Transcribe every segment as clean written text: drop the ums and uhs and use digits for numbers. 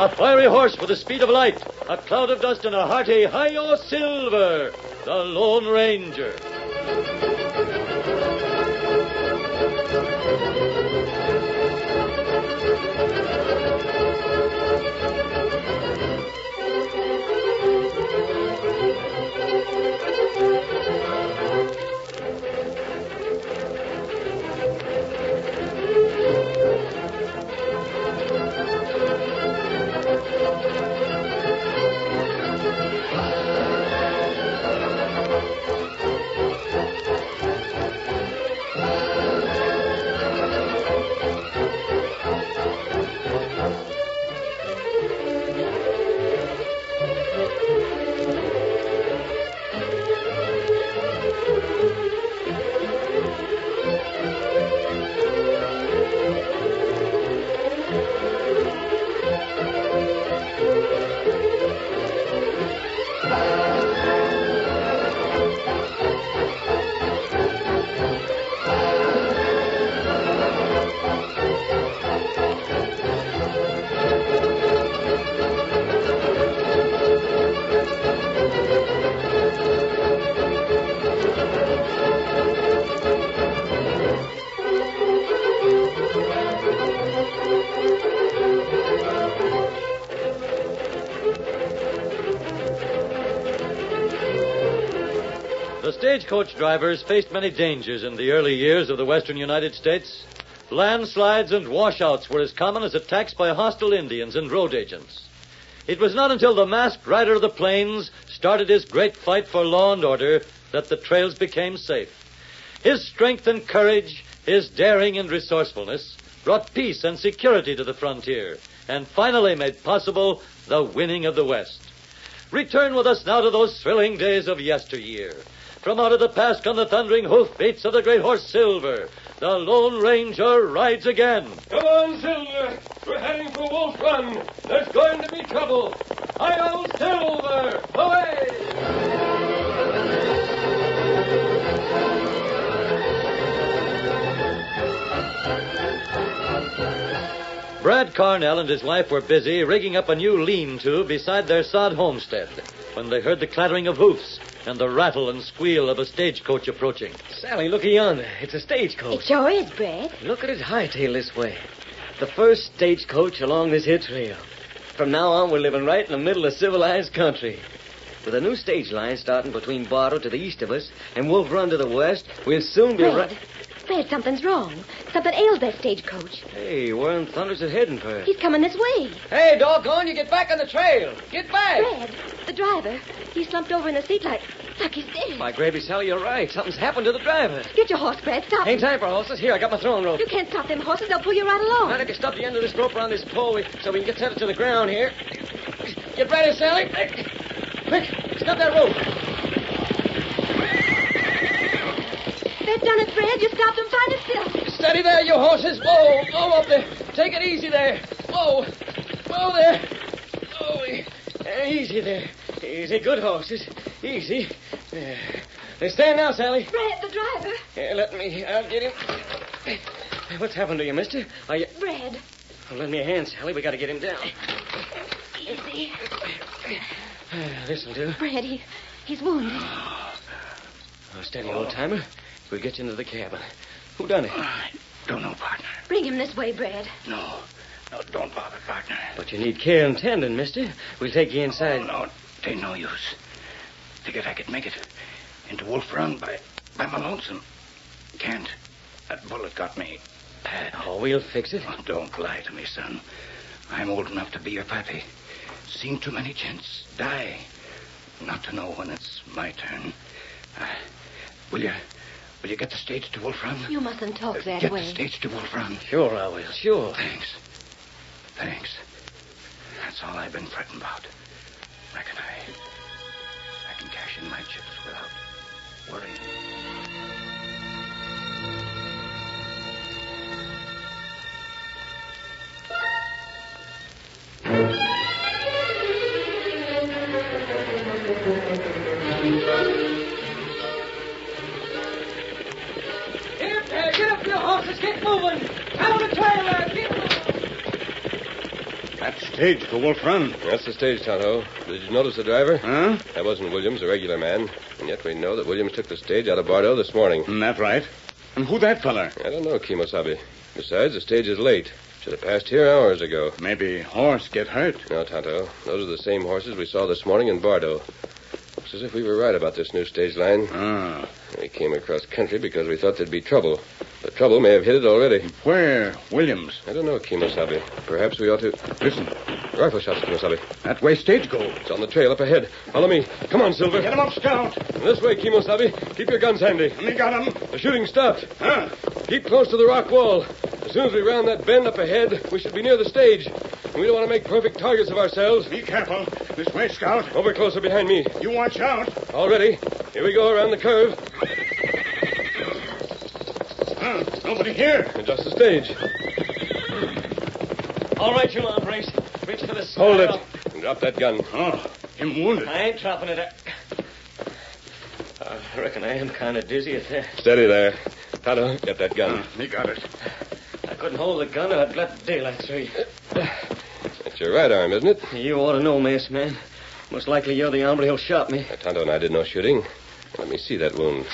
A fiery horse with the speed of light, a cloud of dust, and a hearty hi-yo silver, the Lone Ranger. The stagecoach drivers faced many dangers in the early years of the western United States. Landslides and washouts were as common as attacks by hostile Indians and road agents. It was not until the masked rider of the plains started his great fight for law and order that the trails became safe. His strength and courage, his daring and resourcefulness brought peace and security to the frontier and finally made possible the winning of the West. Return with us now to those thrilling days of yesteryear. From out of the past come the thundering hoofbeats of the great horse Silver. The Lone Ranger rides again. Come on, Silver. We're heading for Wolf Run. There's going to be trouble. Hi-yo, Silver! Away! Brad Carnell and his wife were busy rigging up a new lean-to beside their sod homestead when they heard the clattering of hoofs and the rattle and squeal of a stagecoach approaching. Sally, look yonder. It's a stagecoach. It sure is, Brad. Look at it hightail this way. The first stagecoach along this here trail. From now on, we're living right in the middle of civilized country. With a new stage line starting between Bartow to the east of us and Wolf Run to the west, we'll soon be Brad, something's wrong. Something ails that stagecoach. Hey, where in thunder's it heading for? He's coming this way. Hey, doggone, you get back on the trail. Get back. Brad, the driver, he's slumped over in the seat like he's dead. My gravy, Sally, you're right. Something's happened to the driver. Get your horse, Brad. Stop. Ain't time for horses. Here, I got my throwing rope. You can't stop them horses. They'll pull you right along. Not if you stop the end of this rope around this pole so we can get settled to the ground here. Get ready, Sally. Quick, stop that rope. They've done it, Brad. You stopped them. Find it still. Steady there, you horses. Whoa up there. Take it easy there. Whoa there. Easy there. Easy, good horses. Easy. There. Stand now, Sally. Brad, the driver. Here, I'll get him. What's happened to you, mister? Are you... Brad. Well, lend me a hand, Sally. We got to get him down. Easy. This'll do. Brad, he's wounded. Steady, old-timer. We'll get you into the cabin. Who done it? I don't know, partner. Bring him this way, Brad. No, don't bother, partner. But you need care and tending, mister. We'll take you inside. No, ain't no use. Figured I could make it into Wolf Run by my lonesome. Can't. That bullet got me bad. Oh, we'll fix it. Oh, don't lie to me, son. I'm old enough to be your pappy. Seen too many gents die. Not to know when it's my turn. Will you get the stage to Wolf Run? You mustn't talk that get way. Get the stage to Wolf Run. Sure I will, sure. Thanks. That's all I've been fretting about. Reckon I can cash in my chips without worrying. Get up, you horses. Get moving. Out of the trail there. Get moving. That's stage for Wolf Run. That's the stage, Tonto. Did you notice the driver? Huh? That wasn't Williams, a regular man. And yet we know that Williams took the stage out of Bardo this morning. That's right. And who that feller? I don't know, Kimosabe. Besides, the stage is late. Should have passed here hours ago. Maybe horse get hurt. No, Tonto. Those are the same horses we saw this morning in Bardo. Looks as if we were right about this new stage line. Ah. We came across country because we thought there'd be trouble. But trouble may have hit it already. Where? Williams. I don't know, Kimosabe. Perhaps we ought to... Listen. Rifle shots, Kimosabe. That way stage go. It's on the trail up ahead. Follow me. Come on, Silver. Get him up, Scout. This way, Kimosabe. Keep your guns handy. We got him. The shooting stopped. Huh? Keep close to the rock wall. As soon as we round that bend up ahead, we should be near the stage. And we don't want to make perfect targets of ourselves. Be careful. This way, Scout. Over closer behind me. You watch out. All ready. Here we go around the curve. Nobody here. Just the stage. All right, you hombres. Reach for the Hold saddle. it. And drop that gun. Oh, him wounded. I ain't dropping it. I reckon I am kind of dizzy at that. Steady there. Tonto, get that gun. He got it. I couldn't hold the gun or I'd let daylight through. That's your right arm, isn't it? You ought to know, Mace Man. Most likely you're the hombre who shot me. Tonto and I did no shooting. Let me see that wound.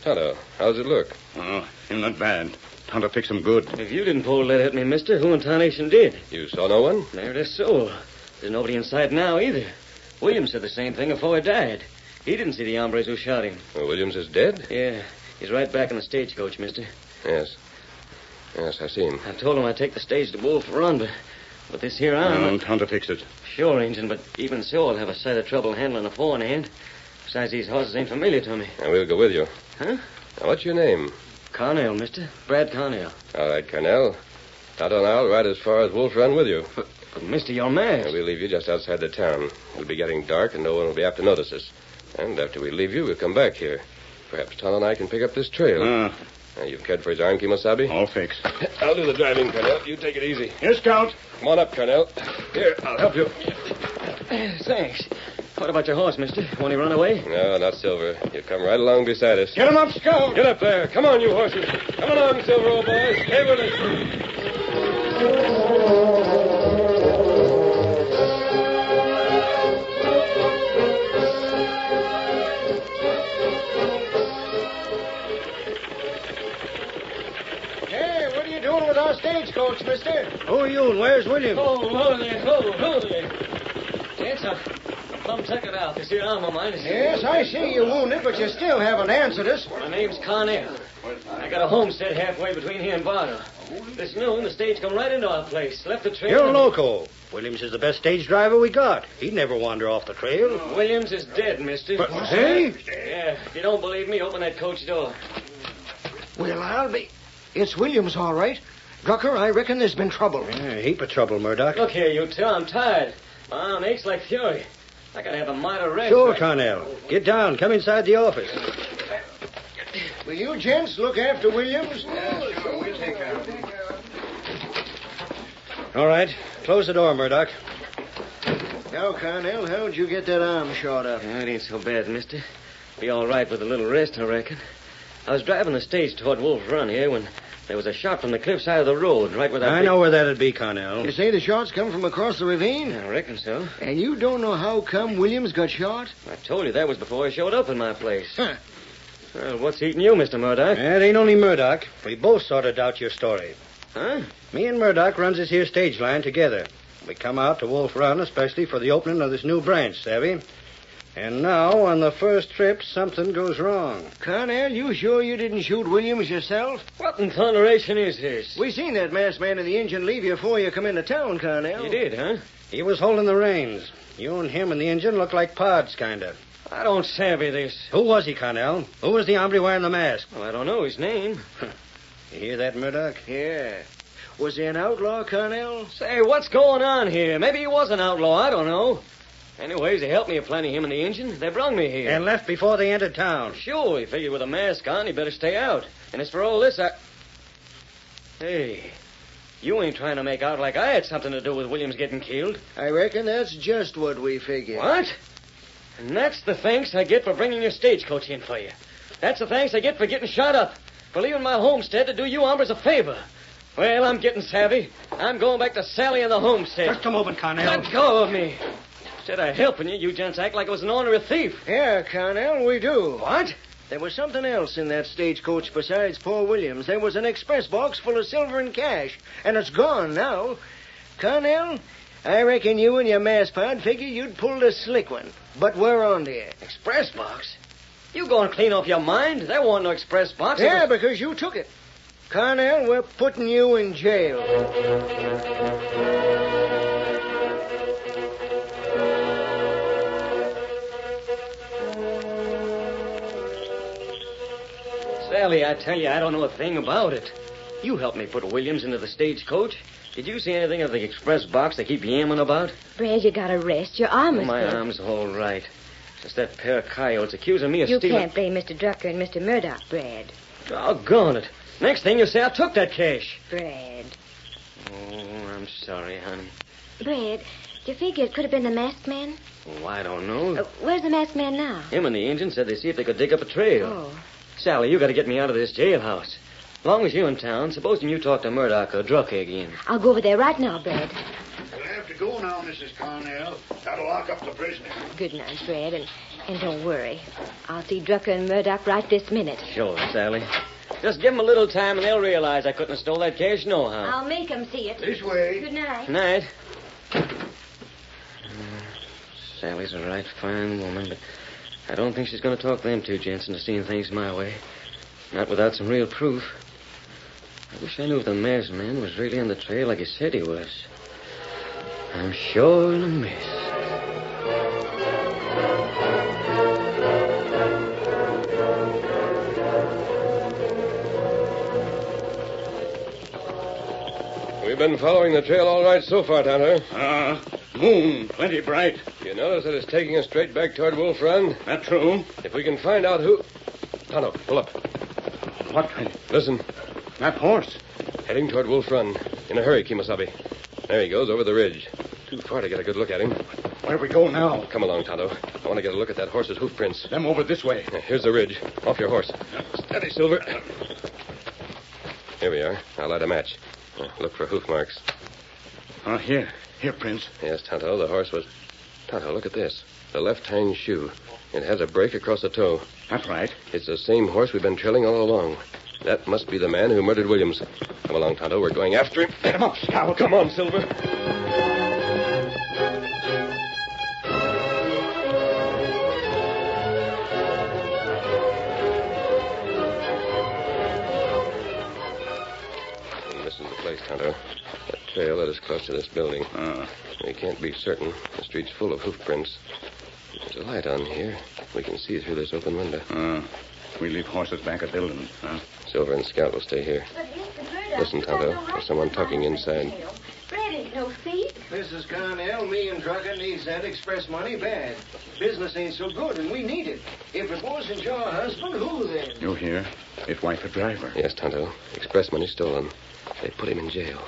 Tonto, how does it look? Oh, him not bad. Tonto fix him good. If you didn't pull that at me, mister, who in tarnation did? You saw no one? There it is so. There's nobody inside now either. Williams said the same thing before he died. He didn't see the hombres who shot him. Well, Williams is dead? Yeah, he's right back in the stagecoach, mister. Yes. Yes, I see him. I told him I'd take the stage to Wolf Run, but this here arm... Tonto fix it. Sure, Injun, but even so, I'll have a sight of trouble handling a four in hand. Besides, these horses ain't familiar to me. And we'll go with you. Huh? Now, what's your name? Carnell, mister. Brad Carnell. All right, Carnell. Tonto and I'll ride as far as Wolf Run with you. But mister, you're masked. And we'll leave you just outside the town. It'll be getting dark, and no one will be apt to notice us. And after we leave you, we'll come back here. Perhaps Tonto and I can pick up this trail. Now, you've cared for his arm, Kimosabe? All fixed. I'll do the driving, Carnell. You take it easy. Here, Scout. Come on up, Carnell. Here, I'll help you. Thanks. What about your horse, mister? Won't he run away? No, not Silver. You come right along beside us. Get him up, Scout. Get up there. Come on, you horses. Come along, Silver, old boy. Stay with us. Hey, what are you doing with our stagecoach, mister? Who are you and where's William? Hold there. It's a plumb ticket out. This here arm of mine is... Yes, I see you're wounded, but you still haven't answered us. My name's Carnell. I got a homestead halfway between here and Bardo. This noon, the stage come right into our place. Left the trail... You're loco. Williams is the best stage driver we got. He'd never wander off the trail. Williams is dead, mister. Hey? Yeah, if you don't believe me, open that coach door. Well, I'll be... It's Williams, all right. Drucker, I reckon there's been trouble. Yeah, a heap of trouble, Murdoch. Look here, you two. I'm tired. My arm aches like fury. I gotta have a mite of rest. Sure, Carnell. Get down. Come inside the office. Will you gents look after Williams? Sure, we'll take care of him. All right. Close the door, Murdoch. Now, Carnell, how'd you get that arm shot up? Yeah, it ain't so bad, mister. Be all right with a little rest, I reckon. I was driving the stage toward Wolf Run here when there was a shot from the cliffside of the road, right where that... I know where that'd be, Carnell. You say the shots come from across the ravine? I reckon so. And you don't know how come Williams got shot? I told you that was before he showed up in my place. Huh. Well, what's eating you, Mr. Murdoch? It ain't only Murdoch. We both sort of doubt your story. Huh? Me and Murdoch runs this here stage line together. We come out to Wolf Run especially for the opening of this new branch, savvy? And now, on the first trip, something goes wrong. Carnell, you sure you didn't shoot Williams yourself? What in thunderation is this? We seen that masked man in the engine leave you before you come into town, Carnell. You did, huh? He was holding the reins. You and him and the engine look like pods, kind of. I don't savvy this. Who was he, Carnell? Who was the hombre wearing the mask? Well, I don't know his name. You hear that, Murdoch? Yeah. Was he an outlaw, Carnell? Say, what's going on here? Maybe he was an outlaw. I don't know. Anyways, they helped me plenty, him and the engine. They brung me here. And left before they entered town. Sure, he figured with a mask on, he better stay out. And as for all this, Hey, you ain't trying to make out like I had something to do with Williams getting killed. I reckon that's just what we figured. What? And that's the thanks I get for bringing your stagecoach in for you. That's the thanks I get for getting shot up. For leaving my homestead to do you hombres a favor. Well, I'm getting savvy. I'm going back to Sally and the homestead. Just a moment, Cornell. Let go of me. Instead of helping you, you gents act like I was an ornery thief. Yeah, Cornell, we do. What? There was something else in that stagecoach besides poor Williams. There was an express box full of silver and cash, and it's gone now. Cornell, I reckon you and your mass pod figure you'd pulled a slick one. But we're on to you. Express box? You going clean off your mind? There wasn't no express box. Yeah, because you took it. Cornell, we're putting you in jail. Sally, I tell you, I don't know a thing about it. You helped me put Williams into the stagecoach. Did you see anything of the express box they keep yamming about? Brad, you gotta rest. Your arm is My dead. arm's all right. Just that pair of coyotes accusing me of You stealing... can't blame Mr. Drucker and Mr. Murdoch, Brad. Doggone it. Next thing you say, I took that cash. Brad. Oh, I'm sorry, honey. Brad, do you figure it could have been the masked man? Oh, I don't know. Where's the masked man now? Him and the engine said they see if they could dig up a trail. Oh. Sally, you got to get me out of this jailhouse. As long as you're in town, supposing you talk to Murdoch or Drucker again. I'll go over there right now, Brad. You'll have to go now, Mrs. Cornell. That'll lock up the prisoner. Good night, Brad, and don't worry. I'll see Drucker and Murdoch right this minute. Sure, Sally. Just give them a little time and they'll realize I couldn't have stole that cash nohow. I'll make them see it. This way. Good night. Night. Sally's a right fine woman, but I don't think she's going to talk them two gents into seeing things my way. Not without some real proof. I wish I knew if the masked man was really on the trail like he said he was. I'm sure in a mess. We've been following the trail all right so far, Tonto. Moon, plenty bright. You notice that it's taking us straight back toward Wolf Run? That true? If we can find out who... Tonto, pull up. What? Listen. That horse. Heading toward Wolf Run. In a hurry, Kemosabe. There he goes, over the ridge. Too far to get a good look at him. Where we go now? Come along, Tonto. I want to get a look at that horse's hoof prints. Them over this way. Here's the ridge. Off your horse. Steady, Silver. Here we are. I'll light a match. Look for hoof marks. Here. Here, Prince. Yes, Tonto, the horse was... Tonto, look at this. The left hind shoe. It has a break across the toe. That's right. It's the same horse we've been trailing all along. That must be the man who murdered Williams. Come along, Tonto. We're going after him. Get him up, Scout. Come on, Silver. This is the place, Tonto. That trail led us close to this building. We can't be certain. The street's full of hoof prints. There's a light on here. We can see through this open window. We leave horses back at buildings, huh? Silver and Scout will stay here. But Mr. Murdoch... Listen, Tonto. There's someone talking inside. Brad ain't no thief. Mrs. Cornell, me and Drucker needs that express money bad. Business ain't so good, and we need it. If it wasn't your husband, who then? You hear? His wife a driver. Yes, Tonto. Express money stolen. They put him in jail.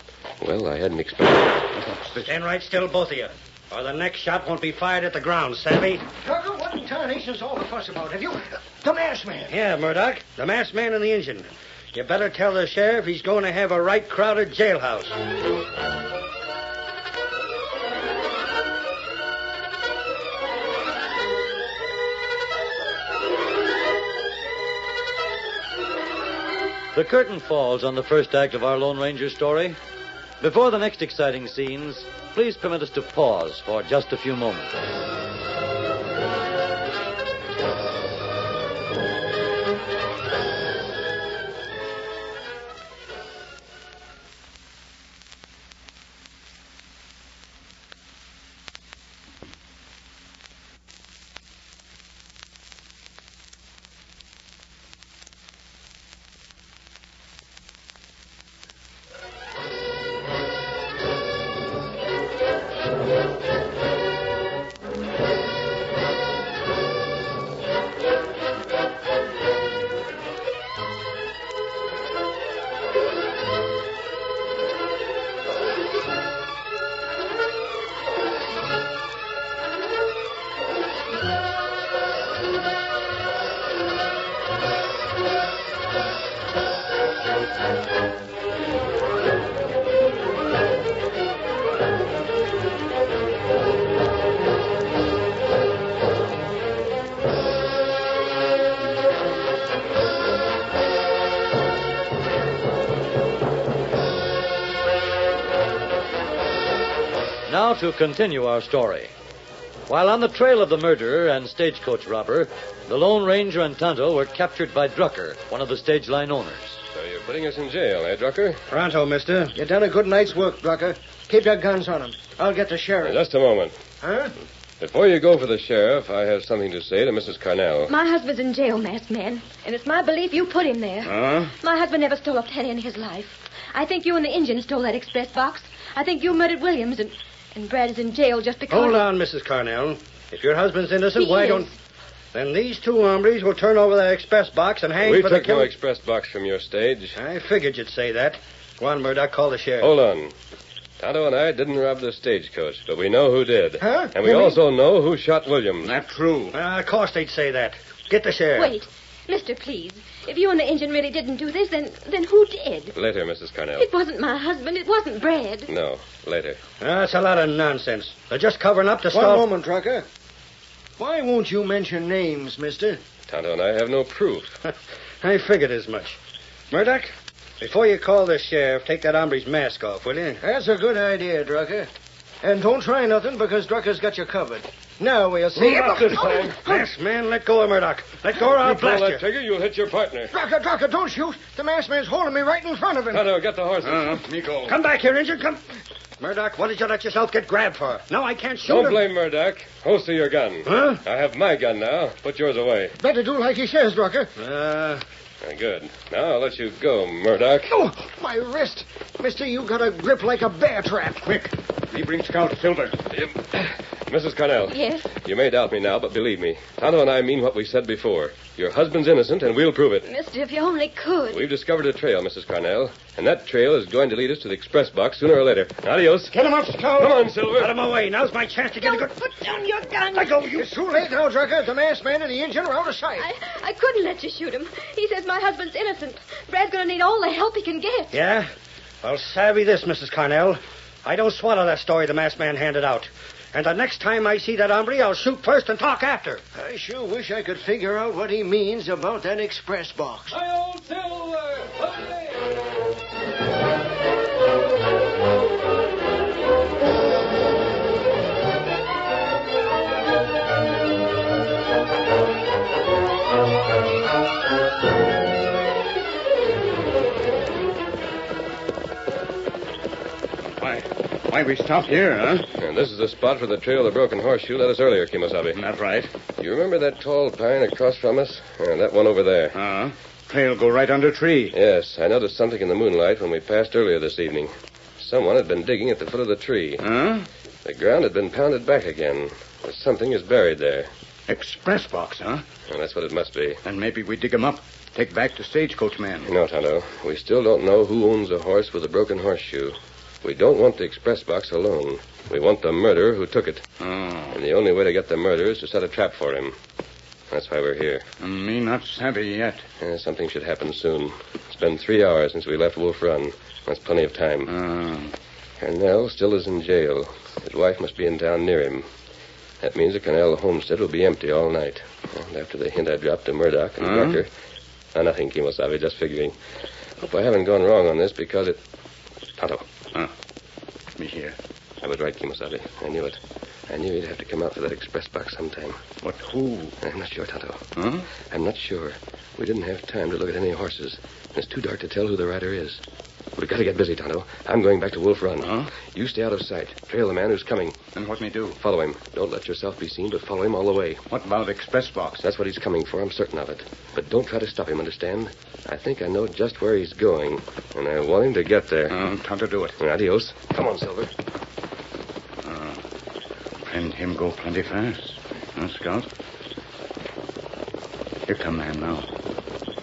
Well, I hadn't expected... Stand right still, both of you, or the next shot won't be fired at the ground, savvy? Drucker, what in tarnation's all the fuss about? Have you... The masked man. Yeah, Murdoch. The masked man and the engine. You better tell the sheriff he's going to have a right crowded jailhouse. The curtain falls on the first act of our Lone Ranger story. Before the next exciting scenes, please permit us to pause for just a few moments. Now to continue our story. While on the trail of the murderer and stagecoach robber, the Lone Ranger and Tonto were captured by Drucker, one of the stage line owners. So you're putting us in jail, eh, Drucker? Pronto, mister. You done a good night's work, Drucker. Keep your guns on him. I'll get the sheriff. Just a moment. Huh? Before you go for the sheriff, I have something to say to Mrs. Carnell. My husband's in jail, masked man. And it's my belief you put him there. Huh? My husband never stole a penny in his life. I think you and the Indian stole that express box. I think you murdered Williams, and Brad is in jail just because... Hold on, Mrs. Carnell. If your husband's innocent, He why is. don't... Then these two hombres will turn over that express box and hang We for the took no killing... express box from your stage. I figured you'd say that. Go on, Murdoch, call the sheriff. Hold on. Tonto and I didn't rob the stagecoach, but we know who did. Huh? And we also know who shot Williams. Not true. Of course they'd say that. Get the sheriff. Wait. Mister, please. If you and the Indian really didn't do this, then who did? Later, Mrs. Carnell. It wasn't my husband. It wasn't Brad. No, later. That's a lot of nonsense. They're just covering up to One stop... moment, Drucker. Why won't you mention names, mister? Tonto and I have no proof. I figured as much. Murdoch, before you call the sheriff, take that hombre's mask off, will you? That's a good idea, Drucker. And don't try nothing because Drucker's got you covered. Now we'll see. Masked man, let go of Murdoch. Let go or I'll You pull blast that you. trigger, you'll hit your partner. Drucker, don't shoot. The masked man's holding me right in front of him. Tonto, get the horses. Me go. Come back here, Injun. Come. Murdoch, what did you let yourself get grabbed for? No, I can't shoot Don't him. blame Murdoch. Holster your gun. Huh? I have my gun now. Put yours away. Better do like he says, Drucker. Good. Now I'll let you go, Murdoch. Oh, my wrist. Mister, you got a grip like a bear trap. Quick. Me bring Scout Silver. Mrs. Carnell. Yes? You may doubt me now, but believe me, Tonto and I mean what we said before. Your husband's innocent, and we'll prove it. Mister, if you only could. We've discovered a trail, Mrs. Carnell, and that trail is going to lead us to the express box sooner or later. Adios. Get him up, Scout. Come on, Silver. Get him away. Now's my chance to get a good... Put down your gun. Let go, you... It's too late now, Drucker. The masked man and the engine are out of sight. I couldn't let you shoot him. He says my husband's innocent. Brad's going to need all the help he can get. Yeah? Well, savvy this, Mrs. Carnell. I don't swallow that story the masked man handed out. And the next time I see that hombre, I'll shoot first and talk after. I sure wish I could figure out what he means about that express box. My old Silver! Why we stopped here, huh? And this is the spot for the trail of the broken horseshoe led us earlier, Kimosabe. That's right. You remember that tall pine across from us? That one over there. Trail go right under tree. Yes, I noticed something in the moonlight when we passed earlier this evening. Someone had been digging at the foot of the tree. Huh? The ground had been pounded back again. Something is buried there. Express box, huh? Well, that's what it must be. And maybe we dig 'em up. Take back to stagecoach man. No, Tonto. We still don't know who owns a horse with a broken horseshoe. We don't want the express box alone. We want the murderer who took it. And the only way to get the murderer is to set a trap for him. That's why we're here. Me not savvy yet. Something should happen soon. It's been 3 hours since we left Wolf Run. That's plenty of time. Carnell still is in jail. His wife must be in town near him. That means the Carnell homestead will be empty all night. And after the hint I dropped to Murdoch and Drucker... nothing, Kimosabe, just figuring. Hope I haven't gone wrong on this because it... Tonto. Me here. I was right, Kimosabe. I knew it. I knew he'd have to come out for that express box sometime. But who? I'm not sure, Tonto. Huh? I'm not sure. We didn't have time to look at any horses. And it's too dark to tell who the rider is. We've got to get busy, Tonto. I'm going back to Wolf Run. You stay out of sight. Trail the man who's coming. And what me do? Follow him. Don't let yourself be seen, but follow him all the way. What about express box? That's what he's coming for. I'm certain of it. But don't try to stop him, understand? I think I know just where he's going, and I want him to get there. Time to do it. Adios. Come on, Silver. And him go plenty fast. Huh, Scout? Here come man now.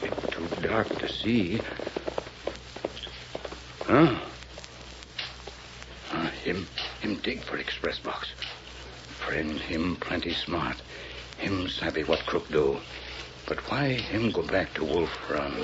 It's too dark to see. Him dig for express box. Friend, him plenty smart. Him savvy what crook do. But why him go back to Wolf Run?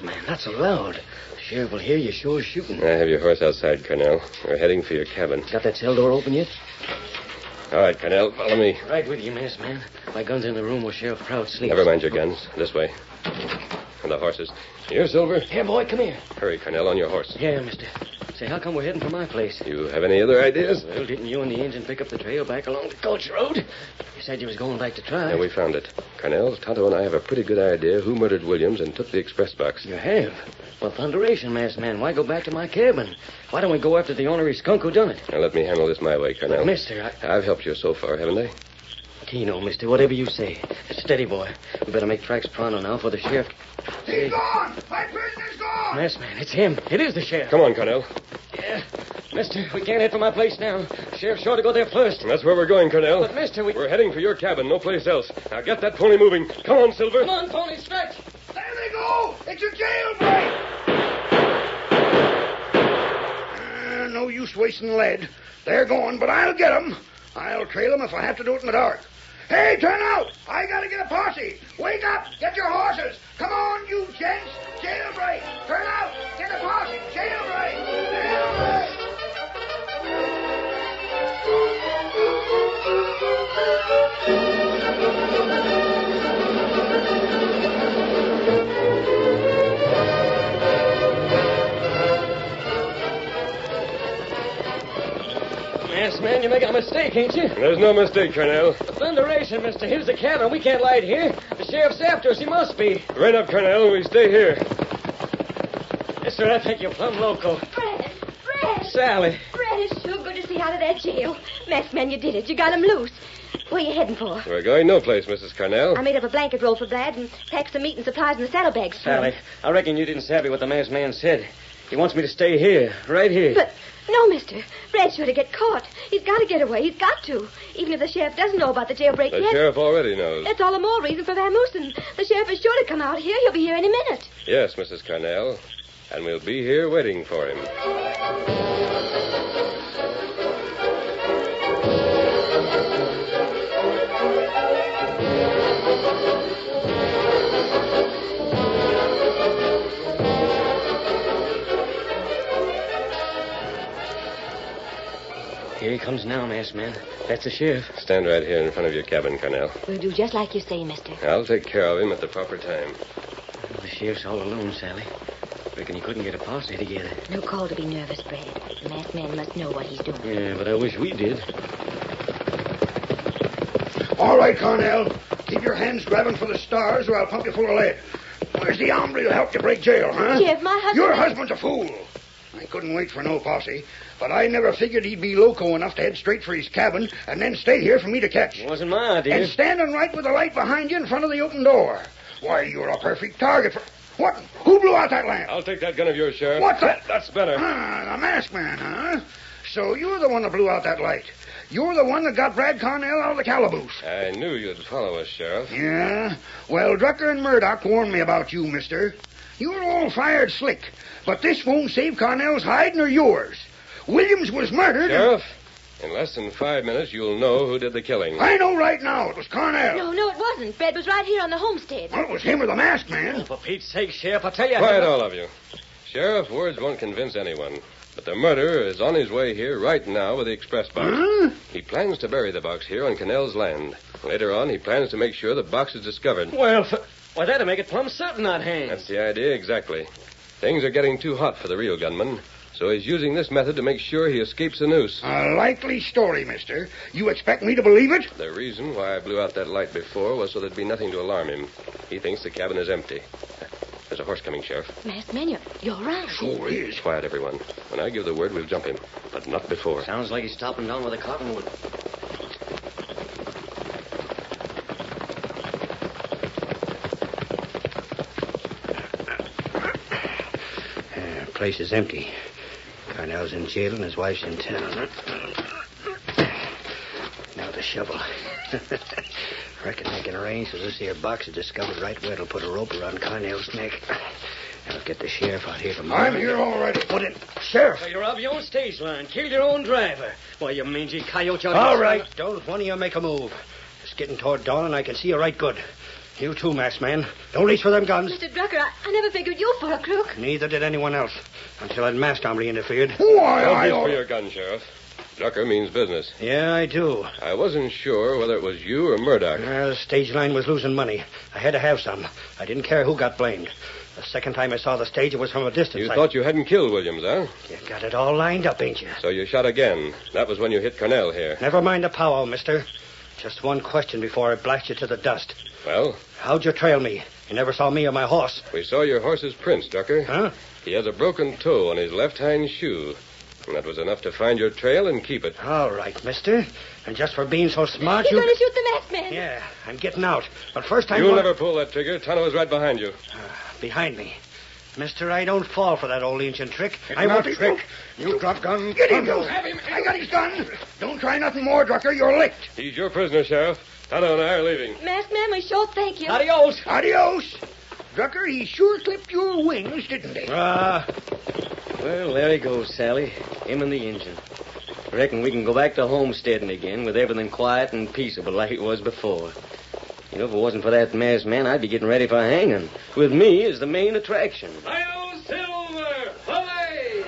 Man, that's so loud. Sheriff will hear you sure shooting. I have your horse outside, Cornell. We're heading for your cabin. Got that cell door open yet? All right, Cornell, follow me. Right with you, masked man. My gun's in the room where Sheriff Prout sleeps. Never mind your guns. This way. And the horses. Here, Silver. Here, boy, come here. Hurry, Cornell, on your horse. Yeah, mister. Say, how come we're heading for my place? You have any other ideas? Well, didn't you and the engine pick up the trail back along the coach road? You said you was going back to try. Yeah, we found it. Cornell, Tonto and I have a pretty good idea who murdered Williams and took the express box. You have? Well, thunderation, masked man. Why go back to my cabin? Why don't we go after the ornery skunk who done it? Now, let me handle this my way, Cornell. Mister, I've helped you so far, haven't I? Keno, mister, whatever you say. Steady, boy. We better make tracks pronto now for the sheriff. He's gone! My prisoner's gone! Masked man, it's him. It is the sheriff. Come on, Cornell. Yeah. Mister, we can't head for my place now. Sheriff's sure to go there first. That's where we're going, Cornell. But, mister, We're heading for your cabin, no place else. Now, get that pony moving. Come on, Silver. Come on, pony, stretch. There they go! It's a jailbreak! No use wasting lead. They're going, but I'll get them. I'll trail them if I have to do it in the dark. Hey, turn out! I gotta get a posse. Wake up! Get your horses! Come on, you gents! Jailbreak! Turn out! Get a posse! Jailbreak! Jailbreak! Yes, man, you're making a mistake, ain't you? There's no mistake, Cornell. Thunderation, mister. Here's the cabin. We can't light here. The sheriff's after us. He must be. Right up, Cornell. We stay here. Mister, I think you're plumb loco. Fred! Sally. Fred, it's so good to see you out of that jail. Masked man, you did it. You got him loose. Where you heading for? We're going no place, Mrs. Cornell. I made up a blanket roll for Brad and packed some meat and supplies in the saddlebags for him. Sally, I reckon you didn't savvy what the masked man said. He wants me to stay here, right here. But, no, mister. Brad's sure to get caught. He's got to get away. He's got to. Even if the sheriff doesn't know about the jailbreak The yet. sheriff already knows. That's all the more reason for vamoosing. The sheriff is sure to come out here. He'll be here any minute. Yes, Mrs. Cornell. And we'll be here waiting for him. Here he comes now, masked man. That's the sheriff. Stand right here in front of your cabin, Cornell. We'll do just like you say, mister. I'll take care of him at the proper time. The sheriff's all alone, Sally. Reckon he couldn't get a posse together. No call to be nervous, Brad. The masked man must know what he's doing. Yeah, but I wish we did. All right, Cornell. Keep your hands grabbing for the stars or I'll pump you full of lead. Where's the hombre who helped you break jail, huh? Sheriff, my husband... Your husband's a fool. I couldn't wait for no posse, but I never figured he'd be loco enough to head straight for his cabin and then stay here for me to catch. It wasn't my idea. And standing right with the light behind you in front of the open door. Why, you're a perfect target for... What? Who blew out that lamp? I'll take that gun of yours, Sheriff. What's that? That's better. Ah, the masked man, huh? So you're the one that blew out that light. You're the one that got Brad Cornell out of the calaboose. I knew you'd follow us, Sheriff. Yeah? Well, Drucker and Murdoch warned me about you, mister. You're all fired slick, but this won't save Cornell's hide nor yours. Williams was murdered. Sheriff, in less than 5 minutes, you'll know who did the killing. I know right now it was Cornell. No, it wasn't. Brad was right here on the homestead. Well, it was him or the masked man. Oh, for Pete's sake, Sheriff, I tell you... Quiet, all of you. Sheriff, words won't convince anyone. But the murderer is on his way here right now with the express box. Huh? He plans to bury the box here on Cornell's land. Later on, he plans to make sure the box is discovered. Well, why, that'd make it plumb certain I'd hang. That's the idea, exactly. Things are getting too hot for the real gunman, so he's using this method to make sure he escapes the noose. A likely story, mister. You expect me to believe it? The reason why I blew out that light before was so there'd be nothing to alarm him. He thinks the cabin is empty. There's a horse coming, Sheriff. Masked man, you're right. Sure is. Quiet, everyone. When I give the word, we'll jump him. But not before. Sounds like he's stopping down with a cottonwood. Place is empty. Cornell's in jail and his wife's in town. Now the shovel. Reckon I can arrange so this here box is discovered right where it'll put a rope around Cornell's neck. I'll get the sheriff out here tomorrow. I'm here already. Put it. Sheriff. So you robbed your own stage line, killed your own driver. Why, you mangy coyote. All right, don't one of you make a move. It's getting toward dawn and I can see you right good. You too, masked man. Don't reach for them guns. Mr. Drucker, I never figured you for a crook. Neither did anyone else. Until that masked hombre interfered. Don't reach for your gun, Sheriff. Drucker means business. Yeah, I do. I wasn't sure whether it was you or Murdoch. The stage line was losing money. I had to have some. I didn't care who got blamed. The second time I saw the stage, it was from a distance. You thought you hadn't killed Williams, huh? You got it all lined up, ain't you? So you shot again. That was when you hit Cornell here. Never mind the powwow, mister. Just one question before I blast you to the dust. Well? How'd you trail me? You never saw me or my horse. We saw your horse's prints, Drucker. Huh? He has a broken toe on his left hind shoe. And that was enough to find your trail and keep it. All right, mister. And just for being so smart, You're going to shoot the masked man. Yeah, I'm getting out. But first I'm You'll gonna... never pull that trigger. Tonto is right behind you. Behind me. Mister, I don't fall for that old ancient trick. I won't trick. You drop gun. Get him, Bill. Have him. I got his gun. Don't try nothing more, Drucker. You're licked. He's your prisoner, Sheriff. Tonto and I are leaving. Masked man, we sure thank you. Adios. Adios. Drucker, he sure clipped your wings, didn't he? Well, there he goes, Sally. Him and the engine. Reckon we can go back to homesteading again with everything quiet and peaceable like it was before. You know, if it wasn't for that masked man, I'd be getting ready for hanging. With me as the main attraction. Hi-yo, Silver! Hooray!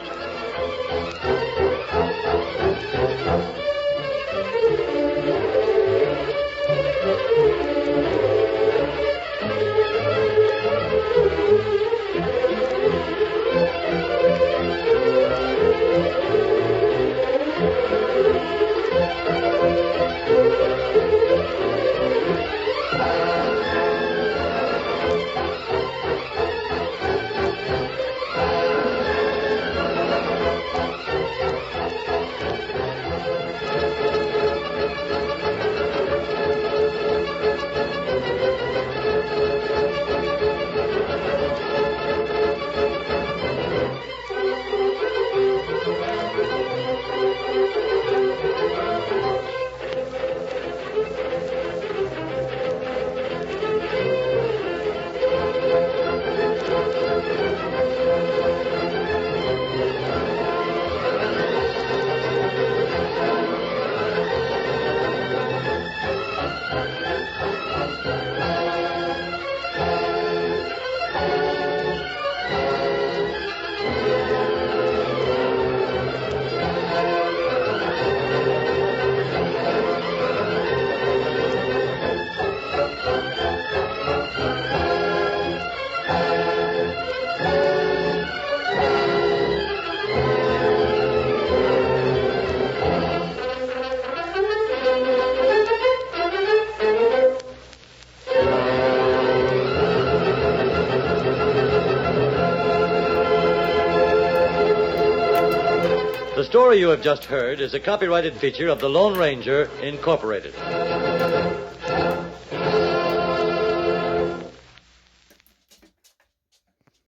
The story you have just heard is a copyrighted feature of the Lone Ranger, Incorporated.